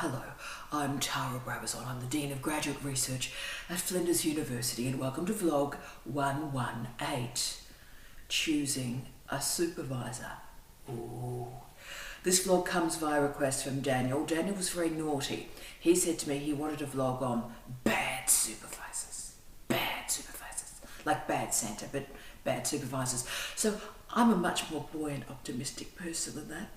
Hello, I'm Tara Brabazon. I'm the Dean of Graduate Research at Flinders University, and welcome to vlog 118, Choosing a Supervisor. Ooh. This vlog comes via request from Daniel. Daniel was very naughty. He said to me he wanted a vlog on bad supervisors. Bad supervisors. Like bad Santa, but bad supervisors. So I'm a much more buoyant, optimistic person than that.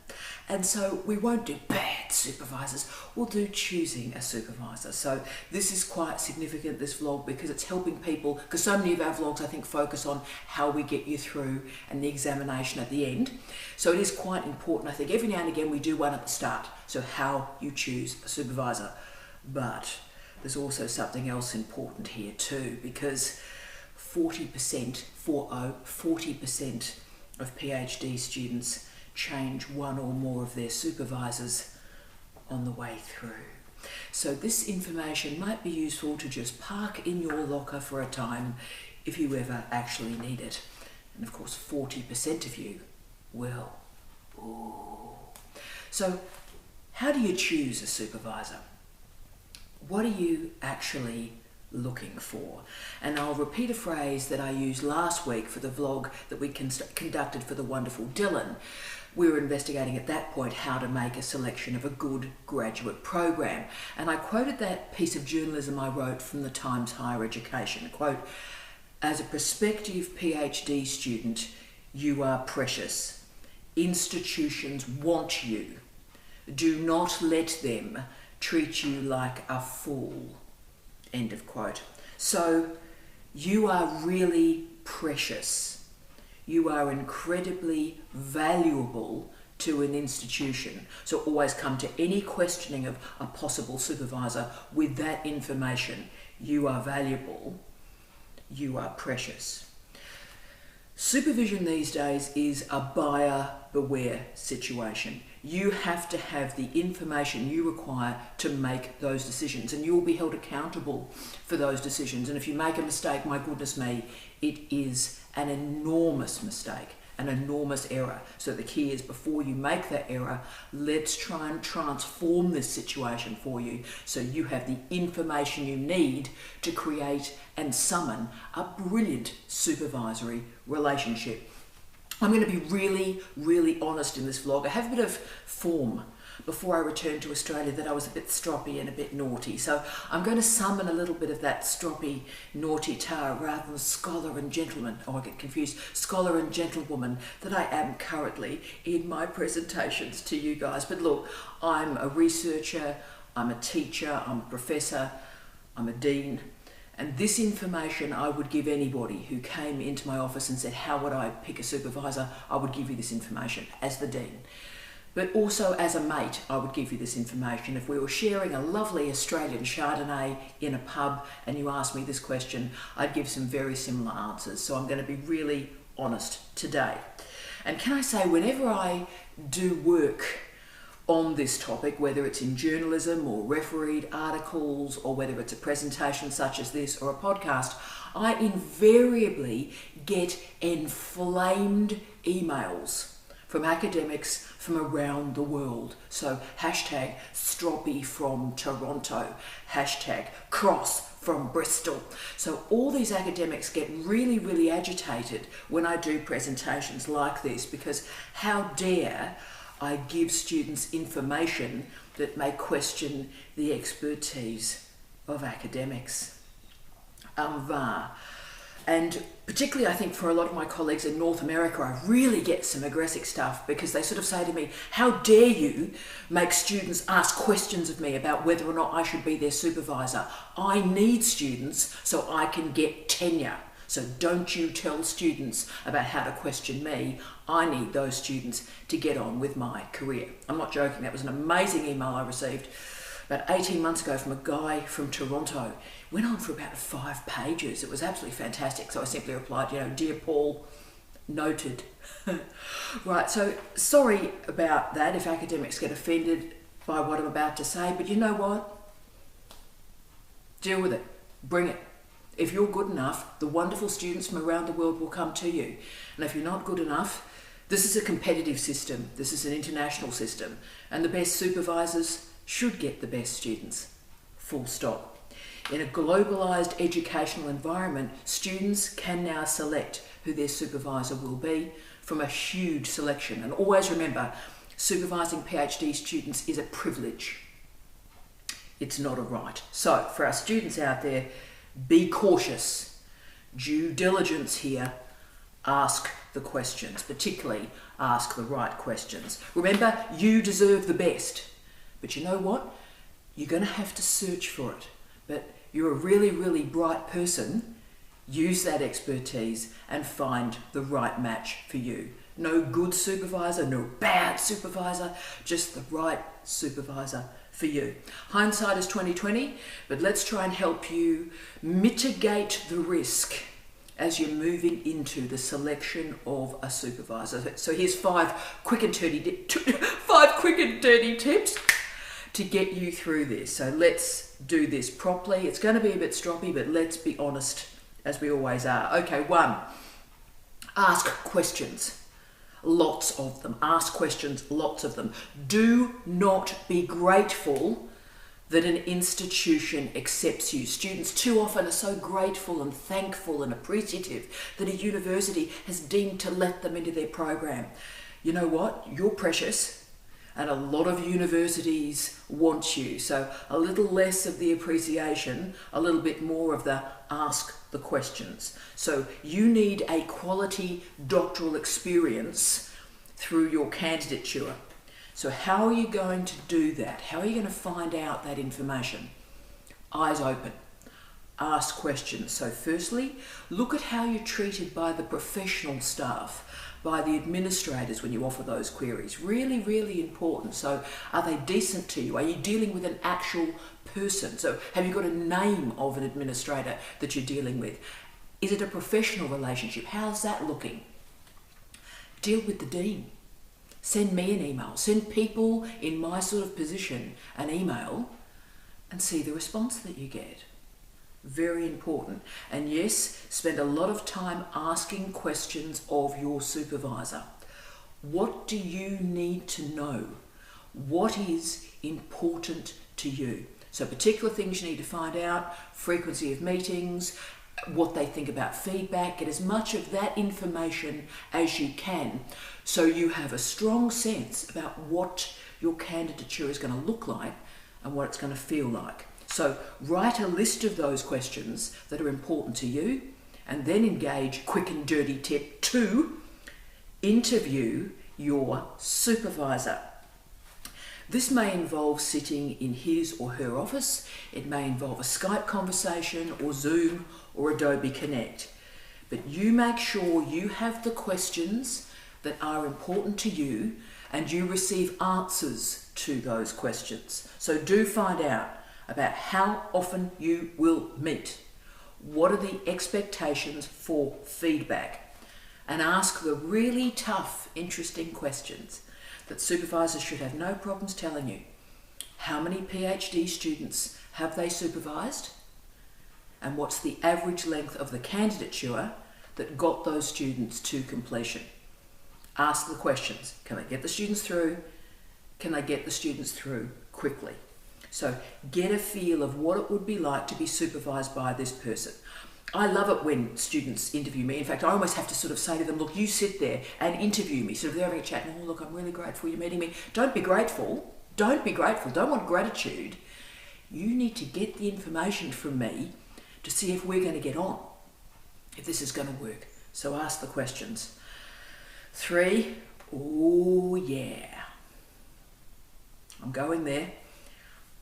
And so we won't do bad supervisors, we'll do choosing a supervisor. So this is quite significant, this vlog, because it's helping people, because so many of our vlogs I think focus on how we get you through and the examination at the end. So it is quite important. I think every now and again we do one at the start, so how you choose a supervisor. But there's also something else important here too, because 40% of PhD students change one or more of their supervisors on the way through. So this information might be useful to just park in your locker for a time if you ever actually need it. And of course 40% of you will. Ooh. So how do you choose a supervisor? What are you actually looking for? And I'll repeat a phrase that I used last week for the vlog that we conducted for the wonderful Dylan. We were investigating at that point how to make a selection of a good graduate program. And I quoted that piece of journalism I wrote from the Times Higher Education. Quote, "As a prospective PhD student, you are precious. Institutions want you. Do not let them treat you like a fool." End of quote. So you are really precious. You are incredibly valuable to an institution. So always come to any questioning of a possible supervisor with that information. You are valuable. You are precious. Supervision these days is a buyer beware situation. You have to have the information you require to make those decisions, and you will be held accountable for those decisions. And if you make a mistake, my goodness me, it is an enormous mistake, an enormous error. So the key is, before you make that error, let's try and transform this situation for you so you have the information you need to create and summon a brilliant supervisory relationship. I'm going to be really honest in this vlog. I have a bit of form before I returned to Australia that I was a bit stroppy and a bit naughty. So I'm going to summon a little bit of that stroppy, naughty Tara rather than scholar and gentleman. Oh, I get confused. Scholar and gentlewoman that I am currently in my presentations to you guys. But look, I'm a researcher, I'm a teacher, I'm a professor, I'm a dean. And this information I would give anybody who came into my office and said, how would I pick a supervisor? I would give you this information as the dean. But also as a mate, I would give you this information. If we were sharing a lovely Australian Chardonnay in a pub and you asked me this question, I'd give some very similar answers. So I'm going to be really honest today. And can I say, whenever I do work on this topic, whether it's in journalism or refereed articles, or whether it's a presentation such as this or a podcast, I invariably get inflamed emails from academics from around the world. So hashtag stroppy from Toronto, hashtag cross from Bristol. So all these academics get really agitated when I do presentations like this, because how dare I give students information that may question the expertise of academics. And particularly I think for a lot of my colleagues in North America, I really get some aggressive stuff, because they sort of say to me, how dare you make students ask questions of me about whether or not I should be their supervisor? I need students so I can get tenure. So don't you tell students about how to question me. I need those students to get on with my career. I'm not joking. That was an amazing email I received about 18 months ago from a guy from Toronto. Went on for about 5 pages. It was absolutely fantastic. So I simply replied, dear Paul, noted. Right, so sorry about that if academics get offended by what I'm about to say, but you know what? Deal with it. Bring it. If you're good enough, the wonderful students from around the world will come to you. And if you're not good enough, this is a competitive system. This is an international system. And the best supervisors should get the best students. Full stop. In a globalised educational environment, students can now select who their supervisor will be from a huge selection. And always remember, supervising PhD students is a privilege. It's not a right. So for our students out there, be cautious. Due diligence here. Ask the questions, particularly ask the right questions. Remember, you deserve the best. But you know what? You're going to have to search for it. But you're a really, really bright person. Use that expertise and find the right match for you. No good supervisor, no bad supervisor, just the right supervisor for you. Hindsight is 20/20, but let's try and help you mitigate the risk as you're moving into the selection of a supervisor. So here's five quick and dirty tips to get you through this. So let's do this properly. It's going to be a bit stroppy, but let's be honest, as we always are. Okay, 1, ask questions. Lots of them. Ask questions, lots of them. Do not be grateful that an institution accepts you. Students too often are so grateful and thankful and appreciative that a university has deemed to let them into their program. You know what? You're precious, and a lot of universities want you. So a little less of the appreciation, a little bit more of the ask the questions. So you need a quality doctoral experience through your candidature. So how are you going to do that? How are you going to find out that information? Eyes open. Ask questions. So firstly, look at how you're treated by the professional staff, by the administrators when you offer those queries. Really, really important. So are they decent to you? Are you dealing with an actual person? So have you got a name of an administrator that you're dealing with? Is it a professional relationship? How's that looking? Deal with the dean. Send me an email. Send people in my sort of position an email and see the response that you get. Very important. And yes, spend a lot of time asking questions of your supervisor. What do you need to know? What is important to you? So particular things you need to find out, frequency of meetings, what they think about feedback. Get as much of that information as you can so you have a strong sense about what your candidature is going to look like and what it's going to feel like. So write a list of those questions that are important to you and then engage. Quick and dirty tip 2, interview your supervisor. This may involve sitting in his or her office. It may involve a Skype conversation or Zoom or Adobe Connect. But you make sure you have the questions that are important to you and you receive answers to those questions. So do find out about how often you will meet. What are the expectations for feedback? And ask the really tough, interesting questions that supervisors should have no problems telling you. How many PhD students have they supervised? And what's the average length of the candidature that got those students to completion? Ask the questions. Can I get the students through? Can I get the students through quickly? So get a feel of what it would be like to be supervised by this person. I love it when students interview me. In fact, I almost have to sort of say to them, look, you sit there and interview me. Sort of they're having a chat, and, oh, look, I'm really grateful you're meeting me. Don't be grateful. Don't be grateful. Don't want gratitude. You need to get the information from me to see if we're going to get on, if this is going to work. So ask the questions. 3, oh yeah, I'm going there.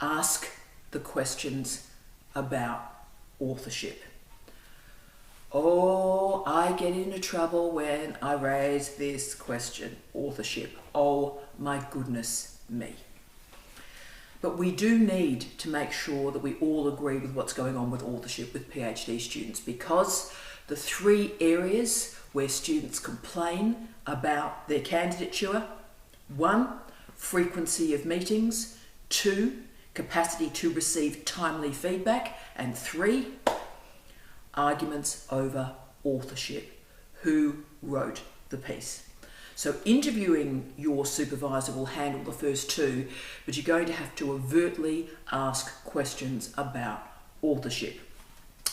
Ask the questions about authorship. Oh, I get into trouble when I raise this question, authorship. Oh my goodness me. But we do need to make sure that we all agree with what's going on with authorship with PhD students, because the 3 areas where students complain about their candidature: 1, frequency of meetings; 2, capacity to receive timely feedback; and 3, arguments over authorship. Who wrote the piece? So interviewing your supervisor will handle the first two, but you're going to have to overtly ask questions about authorship.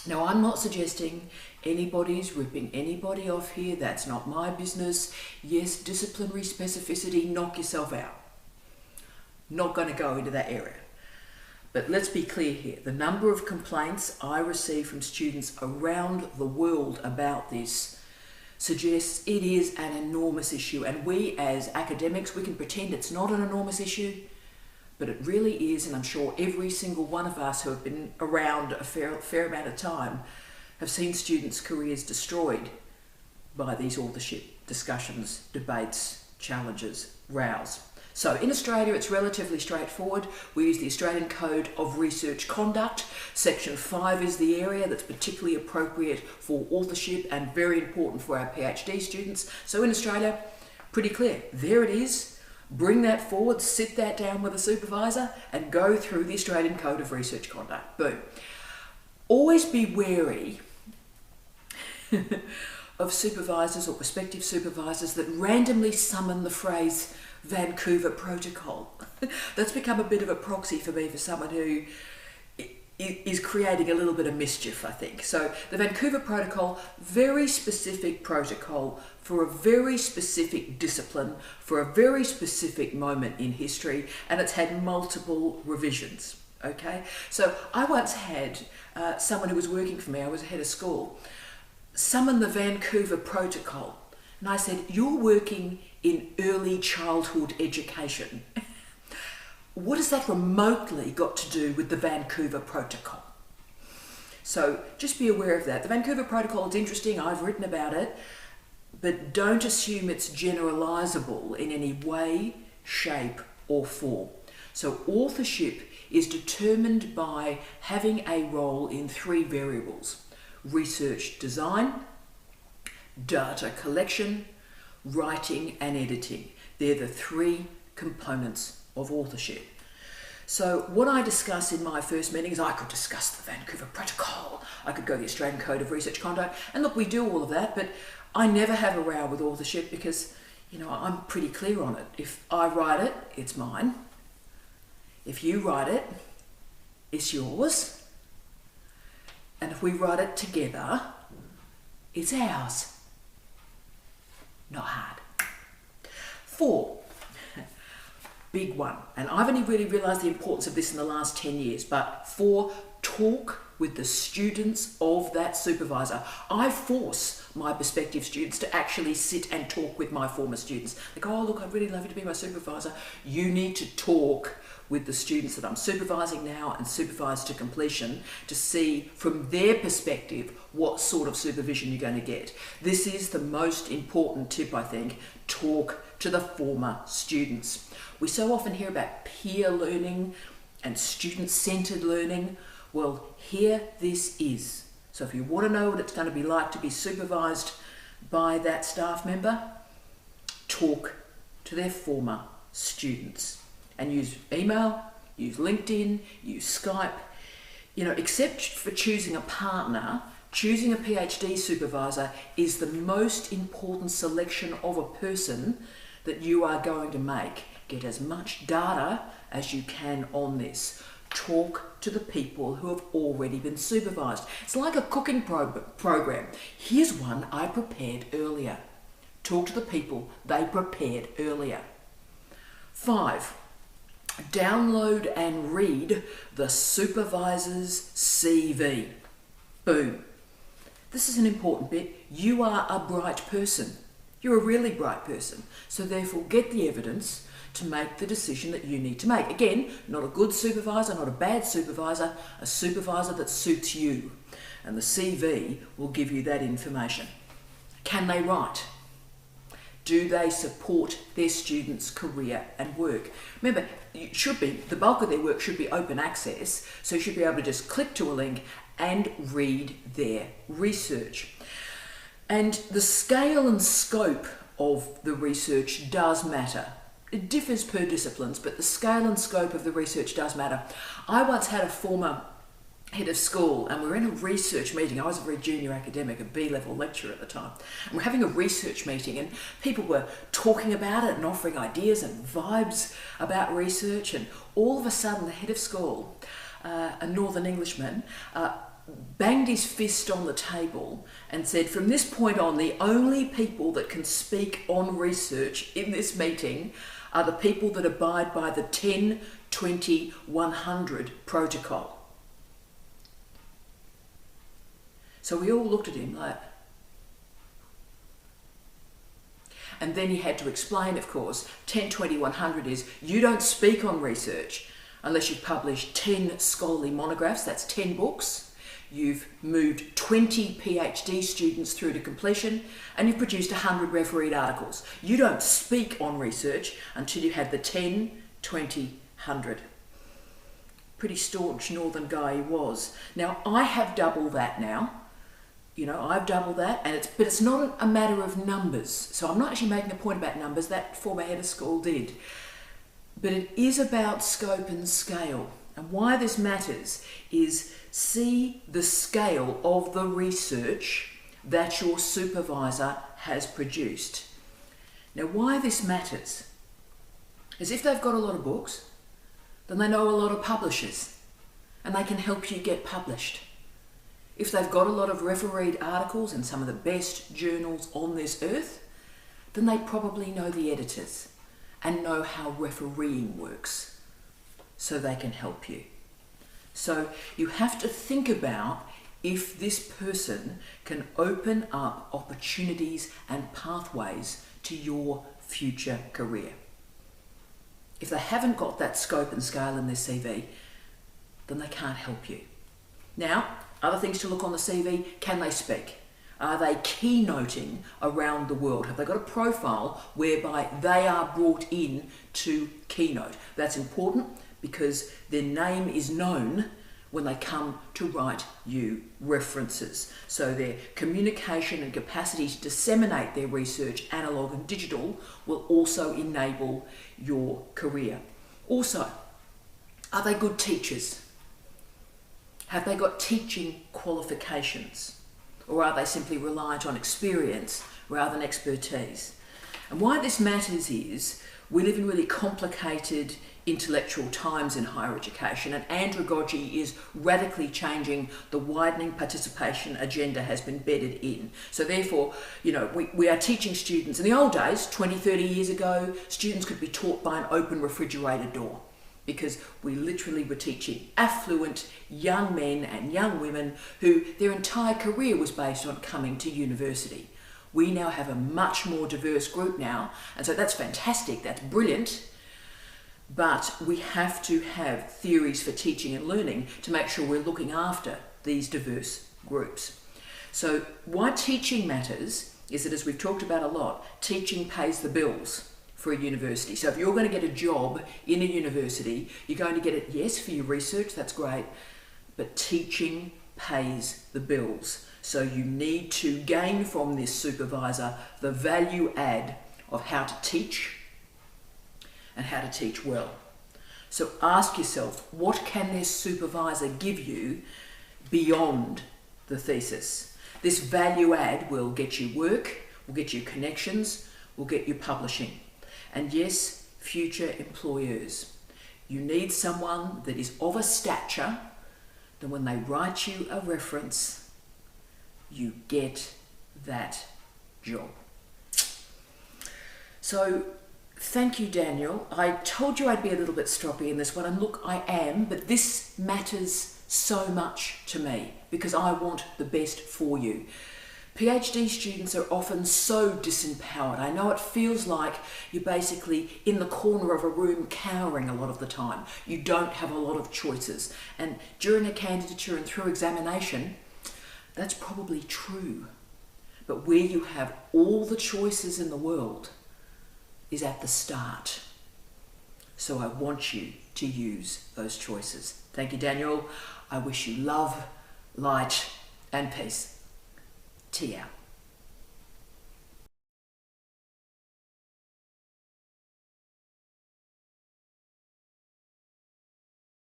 Now, I'm not suggesting anybody's ripping anybody off here. That's not my business. Yes, disciplinary specificity, knock yourself out. Not going to go into that area. But let's be clear here. The number of complaints I receive from students around the world about this suggests it is an enormous issue. And we as academics, we can pretend it's not an enormous issue, but it really is. And I'm sure every single one of us who have been around a fair amount of time have seen students' careers destroyed by these authorship discussions, debates, challenges, rows. So in Australia, it's relatively straightforward. We use the Australian Code of Research Conduct. Section 5 is the area that's particularly appropriate for authorship and very important for our PhD students. So in Australia, pretty clear. There it is. Bring that forward, sit that down with a supervisor and go through the Australian Code of Research Conduct. Boom. Always be wary of supervisors or prospective supervisors that randomly summon the phrase Vancouver Protocol. That's become a bit of a proxy for me for someone who is creating a little bit of mischief, I think. So the Vancouver Protocol, very specific protocol for a very specific discipline, for a very specific moment in history, and it's had multiple revisions. Okay, so I once had someone who was working for me, I was head of school, summon the Vancouver Protocol. And I said, you're working in early childhood education. What has that remotely got to do with the Vancouver Protocol? So just be aware of that. The Vancouver Protocol is interesting, I've written about it, but don't assume it's generalisable in any way, shape or form. So authorship is determined by having a role in 3 variables: research design, data collection, writing and editing. They're the 3 components of authorship. So what I discuss in my first meetings, I could discuss the Vancouver Protocol, I could go the Australian Code of Research Conduct, and look, we do all of that, but I never have a row with authorship because, you know, I'm pretty clear on it. If I write it, it's mine. If you write it, it's yours. And if we write it together, it's ours. Not hard. 4, big one, and I've only really realised the importance of this in the last 10 years, but 4, talk with the students of that supervisor. I force my prospective students to actually sit and talk with my former students. They go, oh look, I'd really love you to be my supervisor. You need to talk with the students that I'm supervising now and supervise to completion to see from their perspective what sort of supervision you're going to get. This is the most important tip, I think. Talk to the former students. We so often hear about peer learning and student-centered learning. Well, here this is. So if you want to know what it's going to be like to be supervised by that staff member, talk to their former students. And use email, use LinkedIn, use Skype. You know, except for choosing a partner, choosing a PhD supervisor is the most important selection of a person that you are going to make. Get as much data as you can on this. Talk to the people who have already been supervised. It's like a cooking program. Here's one I prepared earlier. Talk to the people they prepared earlier. 5, download and read the supervisor's CV. Boom. This is an important bit. You are a bright person. You're a really bright person. So therefore get the evidence to make the decision that you need to make. Again, not a good supervisor, not a bad supervisor, a supervisor that suits you. And the CV will give you that information. Can they write? Do they support their students' career and work? Remember, it should be, the bulk of their work should be open access, so you should be able to just click to a link and read their research. And the scale and scope of the research does matter. It differs per disciplines, but the scale and scope of the research does matter. I once had a former head of school, and we're in a research meeting. I was a very junior academic, a B-level lecturer at the time, and we're having a research meeting, and people were talking about it and offering ideas and vibes about research, and all of a sudden the head of school, a Northern Englishman, banged his fist on the table and said, from this point on, the only people that can speak on research in this meeting are the people that abide by the 10, 20, 100 protocol. So we all looked at him like, and then he had to explain, of course, 10, 20, 100 is you don't speak on research unless you've published 10 scholarly monographs, that's 10 books, you've moved 20 PhD students through to completion, and you've produced 100 refereed articles. You don't speak on research until you had the 10, 20, 100. Pretty staunch northern guy he was. Now, I have double that now. You know, I've doubled that, but it's not a matter of numbers. So I'm not actually making a point about numbers, that former head of school did. But it is about scope and scale. And why this matters is see the scale of the research that your supervisor has produced. Now, why this matters is if they've got a lot of books, then they know a lot of publishers, and they can help you get published. If they've got a lot of refereed articles in some of the best journals on this earth, then they probably know the editors and know how refereeing works, so they can help you. So you have to think about if this person can open up opportunities and pathways to your future career. If they haven't got that scope and scale in their CV, then they can't help you. Now, other things to look on the CV, can they speak? Are they keynoting around the world? Have they got a profile whereby they are brought in to keynote? That's important because their name is known when they come to write you references. So their communication and capacity to disseminate their research, analog and digital, will also enable your career. Also, are they good teachers? Have they got teaching qualifications? Or are they simply reliant on experience rather than expertise? And why this matters is we live in really complicated intellectual times in higher education, and andragogy is radically changing. The widening participation agenda has been bedded in. So therefore, you know, we are teaching students. In the old days, 20, 30 years ago, students could be taught by an open refrigerator door, because we literally were teaching affluent young men and young women who their entire career was based on coming to university. We now have a much more diverse group now, and so that's fantastic, that's brilliant, but we have to have theories for teaching and learning to make sure we're looking after these diverse groups. So why teaching matters is that, as we've talked about a lot, teaching pays the bills for a university. So if you're going to get a job in a university, you're going to get it, yes, for your research, that's great, but teaching pays the bills. So you need to gain from this supervisor the value add of how to teach and how to teach well. So ask yourself, what can this supervisor give you beyond the thesis? This value add will get you work, will get you connections, will get you publishing. And yes, future employers, you need someone that is of a stature that when they write you a reference, you get that job. So thank you, Daniel. I told you I'd be a little bit stroppy in this one, and look, I am, but this matters so much to me because I want the best for you. PhD students are often so disempowered. I know it feels like you're basically in the corner of a room cowering a lot of the time. You don't have a lot of choices. And during a candidature and through examination, that's probably true. But where you have all the choices in the world is at the start. So I want you to use those choices. Thank you, Daniel. I wish you love, light, and peace. Tea out.